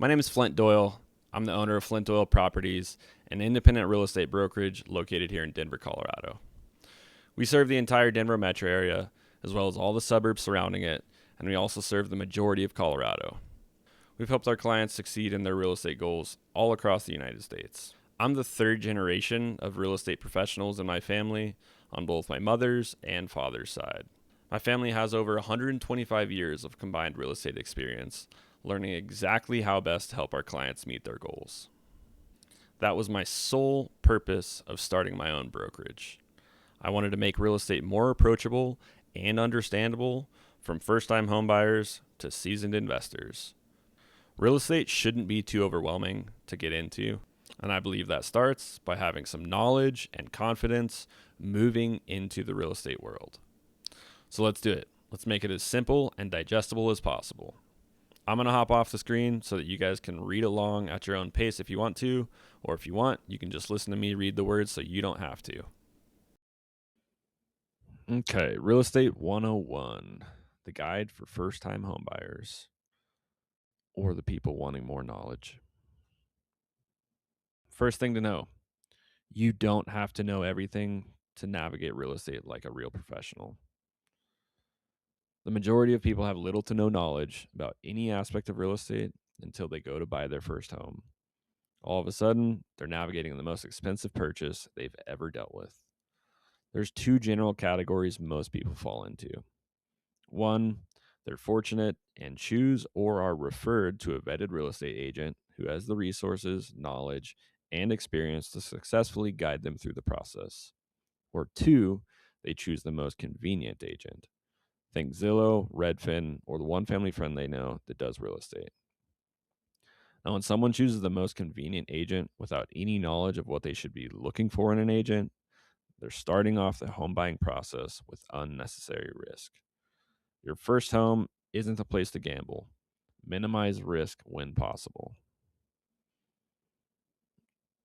My name is Flint Doyle. I'm the owner of Flint Doyle Properties, an independent real estate brokerage located here in Denver, Colorado. We serve the entire Denver metro area, as well as all the suburbs surrounding it, and we also serve the majority of Colorado. We've helped our clients succeed in their real estate goals all across the United States. I'm the third generation of real estate professionals in my family on both my mother's and father's side. My family has over 125 years of combined real estate experience, learning exactly how best to help our clients meet their goals. That was my sole purpose of starting my own brokerage. I wanted to make real estate more approachable and understandable from first-time homebuyers to seasoned investors. Real estate shouldn't be too overwhelming to get into, and I believe that starts by having some knowledge and confidence moving into the real estate world. So let's do it. Let's make it as simple and digestible as possible. I'm going to hop off the screen so that you guys can read along at your own pace if you want to, or if you want, you can just listen to me read the words so you don't have to. Okay, Real Estate 101, the guide for first-time homebuyers or the people wanting more knowledge. First thing to know, you don't have to know everything to navigate real estate like a real professional. The majority of people have little to no knowledge about any aspect of real estate until they go to buy their first home. All of a sudden, they're navigating the most expensive purchase they've ever dealt with. There's two general categories most people fall into. One, they're fortunate and choose or are referred to a vetted real estate agent who has the resources, knowledge, and experience to successfully guide them through the process. Or two, they choose the most convenient agent. Think Zillow, Redfin, or the one family friend they know that does real estate. Now, when someone chooses the most convenient agent without any knowledge of what they should be looking for in an agent, they're starting off the home buying process with unnecessary risk. Your first home isn't a place to gamble. Minimize risk when possible.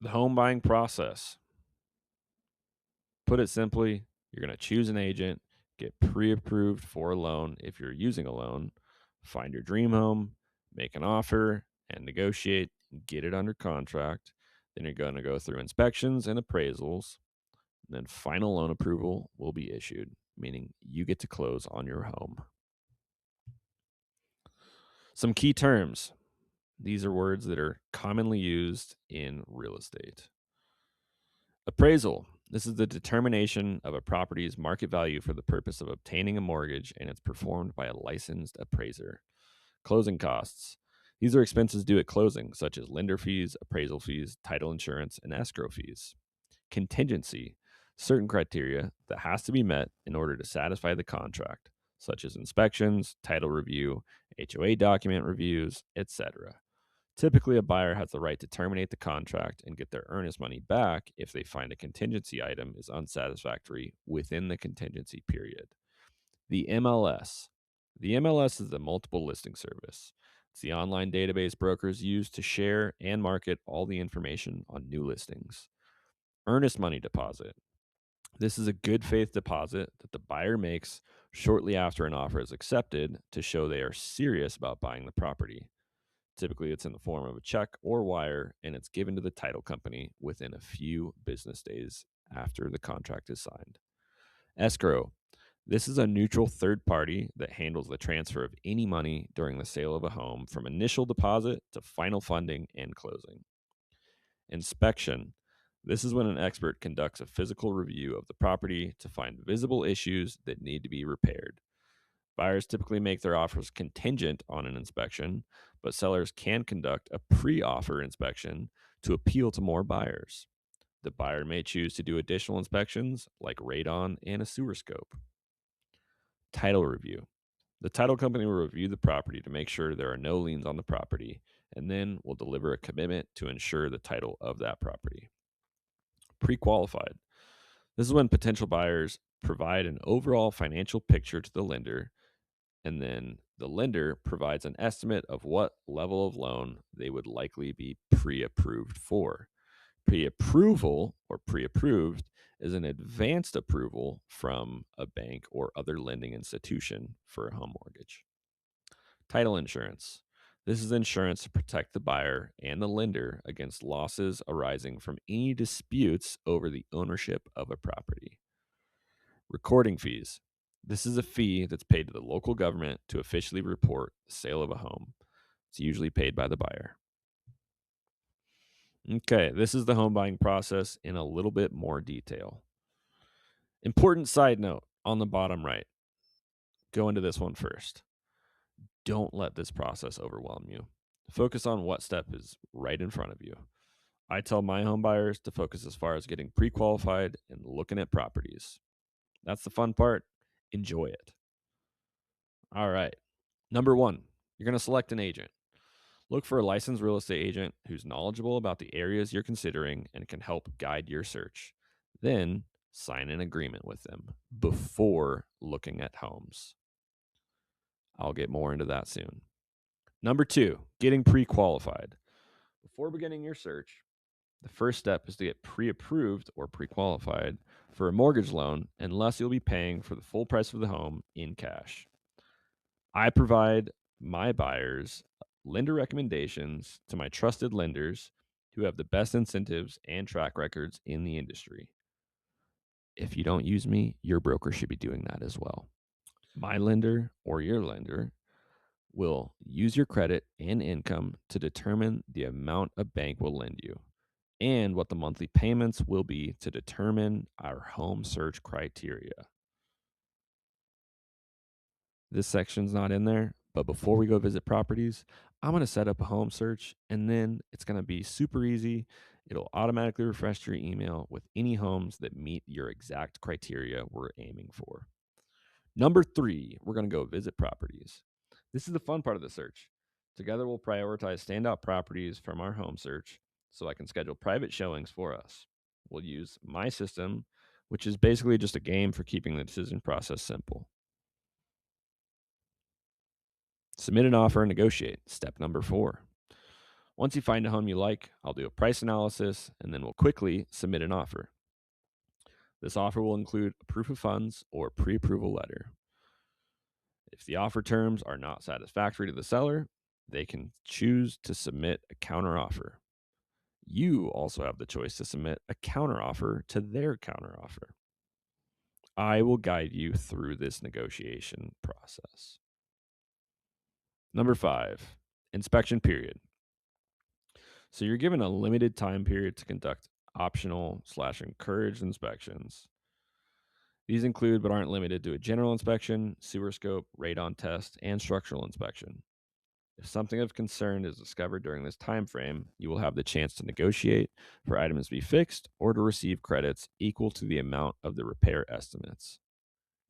The home buying process. Put it simply, you're going to choose an agent, get pre approved for a loan if you're using a loan, find your dream home, make an offer, and negotiate, get it under contract. Then you're going to go through inspections and appraisals. And then final loan approval will be issued, meaning you get to close on your home. Some key terms. These are words that are commonly used in real estate. Appraisal. This is the determination of a property's market value for the purpose of obtaining a mortgage, and it's performed by a licensed appraiser. Closing costs. These are expenses due at closing, such as lender fees, appraisal fees, title insurance, and escrow fees. Contingency. Certain criteria that has to be met in order to satisfy the contract, such as inspections, title review, HOA document reviews, etc. Typically, a buyer has the right to terminate the contract and get their earnest money back if they find a contingency item is unsatisfactory within the contingency period. The MLS. The MLS is the multiple listing service. It's the online database brokers use to share and market all the information on new listings. Earnest money deposit. This is a good faith deposit that the buyer makes shortly after an offer is accepted to show they are serious about buying the property. Typically, it's in the form of a check or wire, and it's given to the title company within a few business days after the contract is signed. Escrow. This is a neutral third party that handles the transfer of any money during the sale of a home from initial deposit to final funding and closing. Inspection. This is when an expert conducts a physical review of the property to find visible issues that need to be repaired. Buyers typically make their offers contingent on an inspection, but sellers can conduct a pre-offer inspection to appeal to more buyers. The buyer may choose to do additional inspections like radon and a sewer scope. Title review. The title company will review the property to make sure there are no liens on the property, and then will deliver a commitment to ensure the title of that property. Pre-qualified. This is when potential buyers provide an overall financial picture to the lender, and then the lender provides an estimate of what level of loan they would likely be pre-approved for. Pre-approval or pre-approved is an advanced approval from a bank or other lending institution for a home mortgage. Title insurance. This is insurance to protect the buyer and the lender against losses arising from any disputes over the ownership of a property. Recording fees. This is a fee that's paid to the local government to officially report the sale of a home. It's usually paid by the buyer. Okay, this is the home buying process in a little bit more detail. Important side note on the bottom right. Go into this one first. Don't let this process overwhelm you. Focus on what step is right in front of you. I tell my home buyers to focus as far as getting pre qualified and looking at properties. That's the fun part. Enjoy it. All right. Number one, you're going to select an agent. Look for a licensed real estate agent who's knowledgeable about the areas you're considering and can help guide your search. Then sign an agreement with them before looking at homes. I'll get more into that soon. Number two, getting pre qualified. Before beginning your search, the first step is to get pre approved or pre qualified for a mortgage loan, unless you'll be paying for the full price of the home in cash. I provide my buyers lender recommendations to my trusted lenders who have the best incentives and track records in the industry. If you don't use me, your broker should be doing that as well. My lender or your lender will use your credit and income to determine the amount a bank will lend you and what the monthly payments will be to determine our home search criteria. This section's not in there, but before we go visit properties, I'm going to set up a home search and then it's going to be super easy. It'll automatically refresh your email with any homes that meet your exact criteria we're aiming for. Number three, we're going to go visit properties. This is the fun part of the search. Together, we'll prioritize standout properties from our home search so I can schedule private showings for us. We'll use my system, which is basically just a game for keeping the decision process simple. Submit an offer and negotiate. Step number four. Once you find a home you like, I'll do a price analysis and then we'll quickly submit an offer. This offer will include a proof of funds or pre approval letter. If the offer terms are not satisfactory to the seller, they can choose to submit a counteroffer. You also have the choice to submit a counteroffer to their counteroffer. I will guide you through this negotiation process. Number five, inspection period. So you're given a limited time period to conduct optional/encouraged inspections. These include but aren't limited to a general inspection, sewer scope, radon test, and structural inspection. If something of concern is discovered during this time frame, you will have the chance to negotiate for items to be fixed or to receive credits equal to the amount of the repair estimates.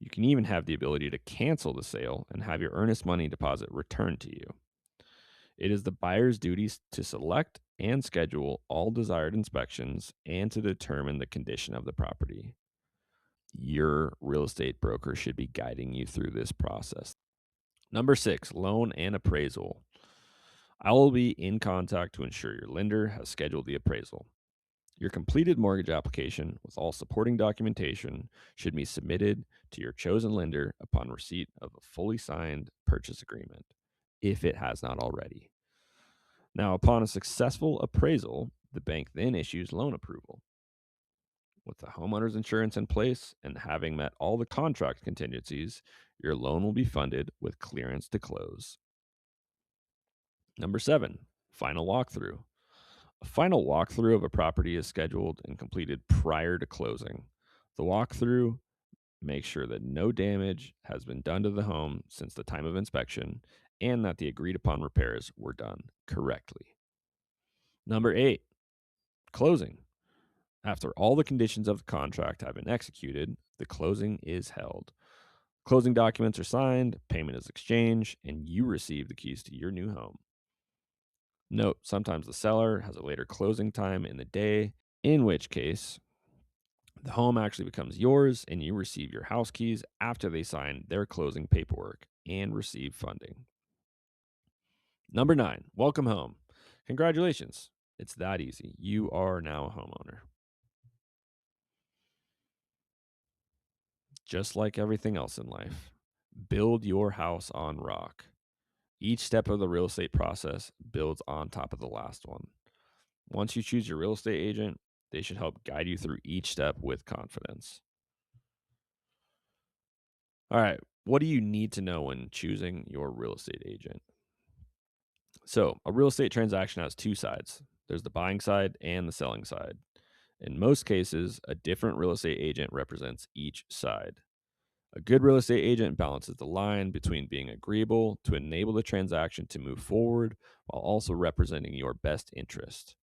You can even have the ability to cancel the sale and have your earnest money deposit returned to you. It is the buyer's duties to select and schedule all desired inspections and to determine the condition of the property. Your real estate broker should be guiding you through this process. Number six, loan and appraisal. I will be in contact to ensure your lender has scheduled the appraisal. Your completed mortgage application with all supporting documentation should be submitted to your chosen lender upon receipt of a fully signed purchase agreement, if it has not already. Now, upon a successful appraisal, the bank then issues loan approval. With the homeowner's insurance in place and having met all the contract contingencies, your loan will be funded with clearance to close. Number seven, final walkthrough. A final walkthrough of a property is scheduled and completed prior to closing. The walkthrough makes sure that no damage has been done to the home since the time of inspection and that the agreed upon repairs were done correctly. Number eight, closing. After all the conditions of the contract have been executed, the closing is held. Closing documents are signed, payment is exchanged, and you receive the keys to your new home. Note, sometimes the seller has a later closing time in the day, in which case the home actually becomes yours and you receive your house keys after they sign their closing paperwork and receive funding. Number nine, welcome home. Congratulations. It's that easy. You are now a homeowner. Just like everything else in life, build your house on rock. Each step of the real estate process builds on top of the last one. Once you choose your real estate agent, they should help guide you through each step with confidence. All right, what do you need to know when choosing your real estate agent? So, a real estate transaction has two sides. There's the buying side and the selling side. In most cases, a different real estate agent represents each side. A good real estate agent balances the line between being agreeable to enable the transaction to move forward while also representing your best interest.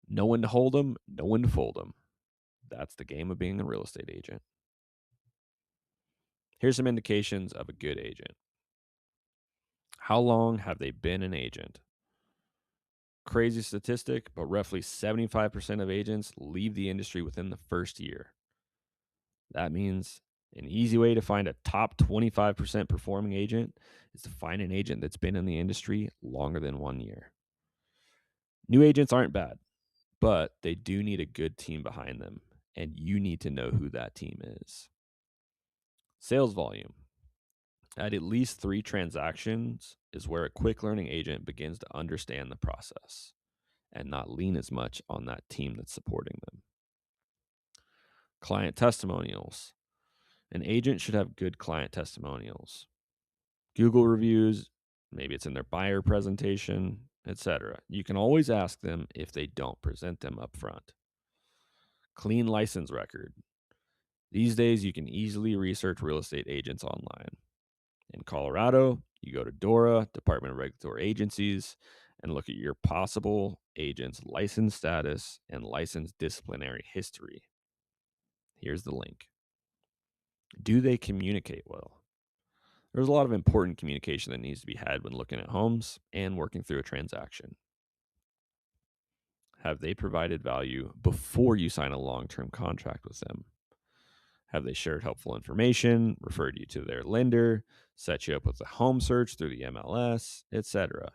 Know when to hold them, know when to fold them. That's the game of being a real estate agent. Here's some indications of a good agent. How long have they been an agent? Crazy statistic, but roughly 75% of agents leave the industry within the first year. That means an easy way to find a top 25% performing agent is to find an agent that's been in the industry longer than 1 year. New agents aren't bad, but they do need a good team behind them, and you need to know who that team is. Sales volume. At least 3 transactions is where a quick learning agent begins to understand the process and not lean as much on that team that's supporting them. Client testimonials. An agent should have good client testimonials. Google reviews, maybe it's in their buyer presentation, etc. You can always ask them if they don't present them up front. Clean license record. These days, you can easily research real estate agents online. In Colorado, you go to DORA, Department of Regulatory Agencies, and look at your possible agent's license status and license disciplinary history. Here's the link. Do they communicate well? There's a lot of important communication that needs to be had when looking at homes and working through a transaction. Have they provided value before you sign a long-term contract with them? Have they shared helpful information, referred you to their lender, set you up with a home search through the MLS, etc.?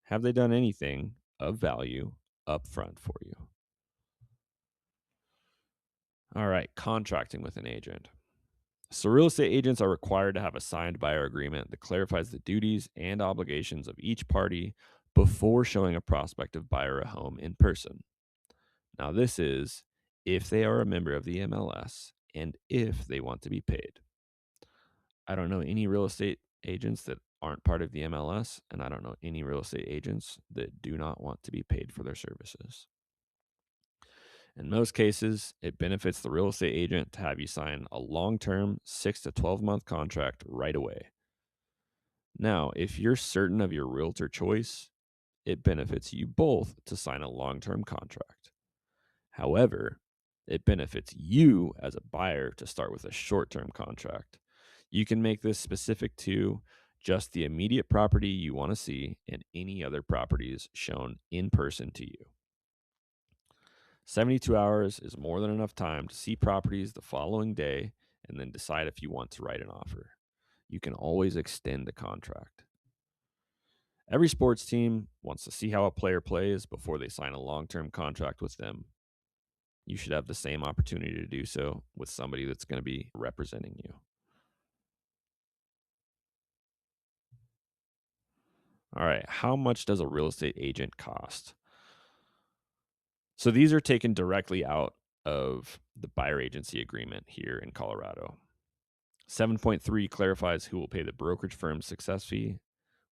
Have they done anything of value up front for you? All right, contracting with an agent. So, real estate agents are required to have a signed buyer agreement that clarifies the duties and obligations of each party before showing a prospective buyer a home in person. Now, this is if they are a member of the MLS and if they want to be paid. I don't know any real estate agents that aren't part of the MLS, and I don't know any real estate agents that do not want to be paid for their services. In most cases, it benefits the real estate agent to have you sign a long-term 6 to 12-month contract right away. Now, if you're certain of your realtor choice, it benefits you both to sign a long-term contract. However, it benefits you as a buyer to start with a short-term contract. You can make this specific to just the immediate property you want to see and any other properties shown in person to you. 72 hours is more than enough time to see properties the following day and then decide if you want to write an offer. You can always extend the contract. Every sports team wants to see how a player plays before they sign a long-term contract with them. You should have the same opportunity to do so with somebody that's going to be representing you. All right, how much does a real estate agent cost? So these are taken directly out of the buyer agency agreement here in Colorado. 7.3 clarifies who will pay the brokerage firm's success fee,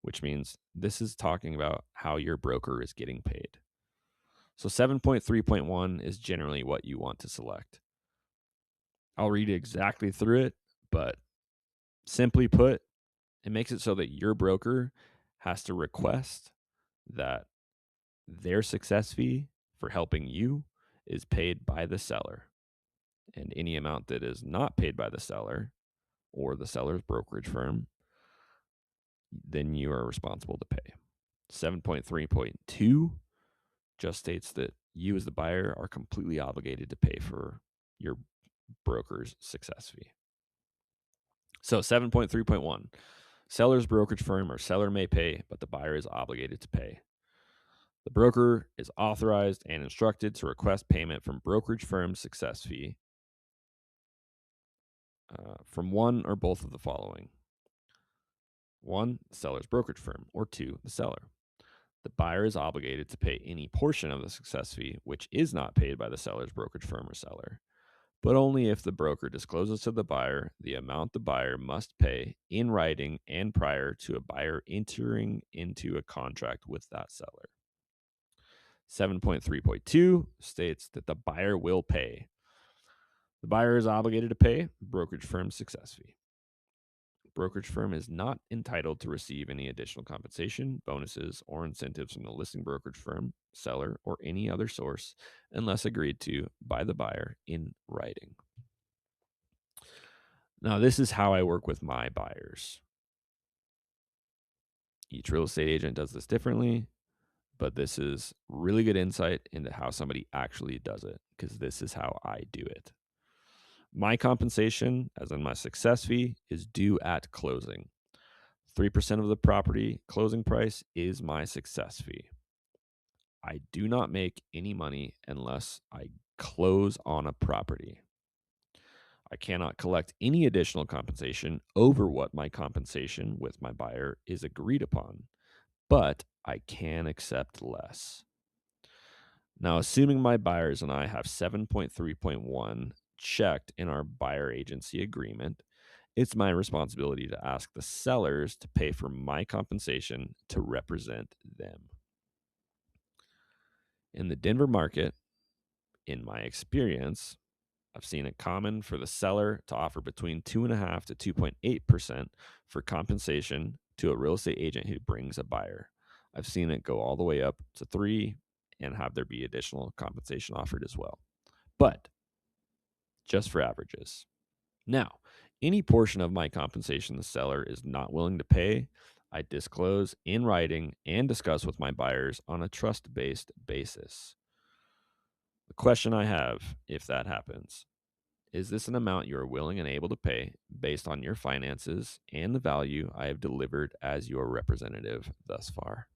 which means this is talking about how your broker is getting paid. So 7.3.1 is generally what you want to select. I'll read exactly through it, but simply put, it makes it so that your broker has to request that their success fee for helping you is paid by the seller. And any amount that is not paid by the seller or the seller's brokerage firm, then you are responsible to pay. 7.3.2 just states that you as the buyer are completely obligated to pay for your broker's success fee. So 7.3.1, seller's brokerage firm or seller may pay, but the buyer is obligated to pay. The broker is authorized and instructed to request payment from brokerage firm's success fee from one or both of the following. 1, the seller's brokerage firm, or 2, the seller. The buyer is obligated to pay any portion of the success fee which is not paid by the seller's brokerage firm or seller, but only if the broker discloses to the buyer the amount the buyer must pay in writing and prior to a buyer entering into a contract with that seller. 7.3.2 states that the buyer will pay. The buyer is obligated to pay brokerage firm's success fee. Brokerage firm is not entitled to receive any additional compensation, bonuses, or incentives from the listing brokerage firm, seller, or any other source unless agreed to by the buyer in writing. Now, this is how I work with my buyers. Each real estate agent does this differently, but this is really good insight into how somebody actually does it, because this is how I do it. My compensation, as in my success fee, is due at closing. 3% of the property closing price is my success fee. I do not make any money unless I close on a property. I cannot collect any additional compensation over what my compensation with my buyer is agreed upon, but I can accept less. Now, assuming my buyers and I have 7.3.1 checked in our buyer agency agreement, it's my responsibility to ask the sellers to pay for my compensation to represent them. In the Denver market, in my experience, I've seen it common for the seller to offer between 2.5 to 2.8% for compensation to a real estate agent who brings a buyer. I've seen it go all the way up to 3 and have there be additional compensation offered as well. But just for averages. Now, any portion of my compensation the seller is not willing to pay, I disclose in writing and discuss with my buyers on a trust-based basis. The question I have, if that happens, is this an amount you are willing and able to pay based on your finances and the value I have delivered as your representative thus far?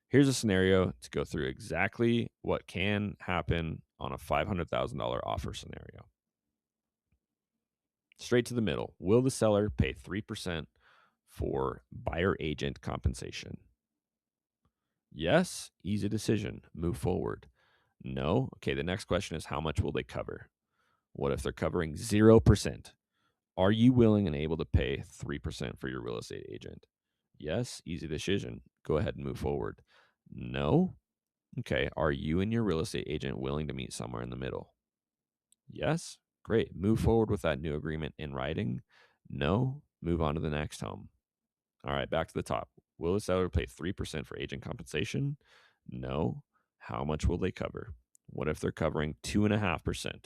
Here's a scenario to go through exactly what can happen on a $500,000 offer scenario. Straight to the middle. Will the seller pay 3% for buyer agent compensation? Yes, easy decision. Move forward. No. Okay, the next question is how much will they cover? What if they're covering 0%? Are you willing and able to pay 3% for your real estate agent? Yes, easy decision. Go ahead and move forward. No. Okay, are you and your real estate agent willing to meet somewhere in the middle? Yes, great. Move forward with that new agreement in writing. No, move on to the next home. All right, back to the top. Will the seller pay 3% for agent compensation? No. How much will they cover? What if they're covering 2.5%?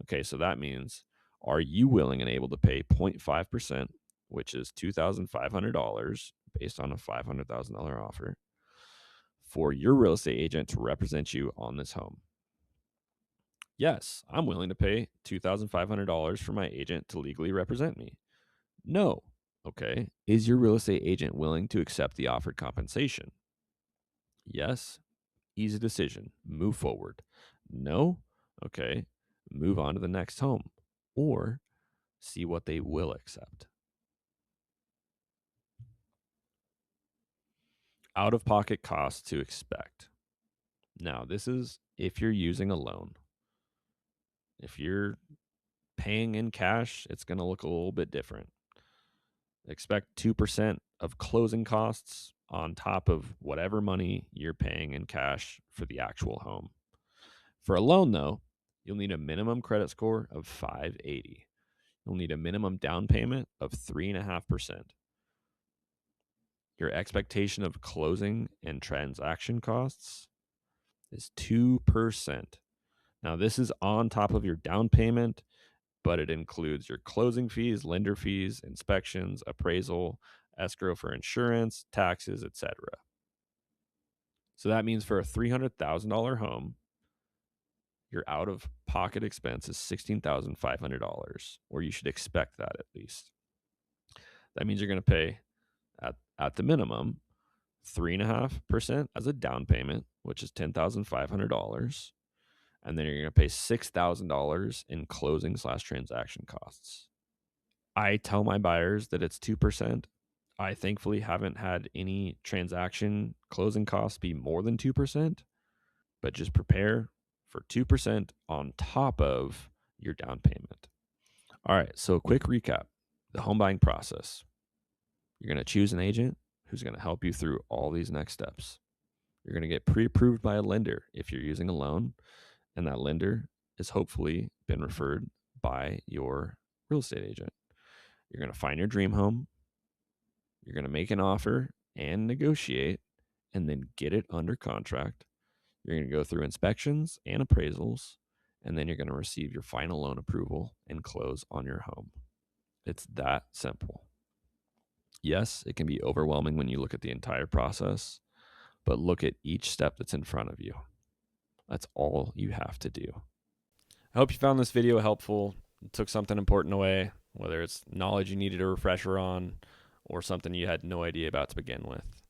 Okay, so that means, are you willing and able to pay 0.5%, which is $2,500 based on a $500,000 offer, for your real estate agent to represent you on this home? Yes, I'm willing to pay $2,500 for my agent to legally represent me. No. Okay. Is your real estate agent willing to accept the offered compensation? Yes. Easy decision. Move forward. No. Okay. Move on to the next home or see what they will accept. Out of pocket costs to expect. Now, this is if you're using a loan. If you're paying in cash, it's going to look a little bit different. Expect 2% of closing costs on top of whatever money you're paying in cash for the actual home. For a loan, though, you'll need a minimum credit score of 580. You'll need a minimum down payment of 3.5%. Your expectation of closing and transaction costs is 2%. Now, this is on top of your down payment, but it includes your closing fees, lender fees, inspections, appraisal, escrow for insurance, taxes, etc. So that means for a $300,000 home, your out of pocket expense is $16,500, or you should expect that at least. That means you're going to pay at the minimum 3.5% as a down payment, which is $10,500. And then you're going to pay $6,000 in closing/transaction costs. I tell my buyers that it's 2%. I thankfully haven't had any transaction closing costs be more than 2%, but just prepare for 2% on top of your down payment. All right, so quick recap. The home buying process. You're going to choose an agent who's going to help you through all these next steps. You're going to get pre-approved by a lender if you're using a loan, and that lender is hopefully been referred by your real estate agent. You're going to find your dream home. You're going to make an offer and negotiate, and then get it under contract. You're going to go through inspections and appraisals, and then you're going to receive your final loan approval and close on your home. It's that simple. Yes, it can be overwhelming when you look at the entire process, but look at each step that's in front of you. That's all you have to do. I hope you found this video helpful, took something important away, whether it's knowledge you needed a refresher on or something you had no idea about to begin with.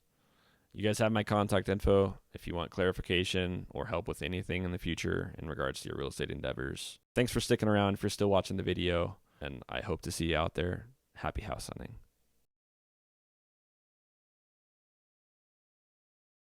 You guys have my contact info if you want clarification or help with anything in the future in regards to your real estate endeavors. Thanks for sticking around, if you're still watching the video, and I hope to see you out there. Happy house hunting.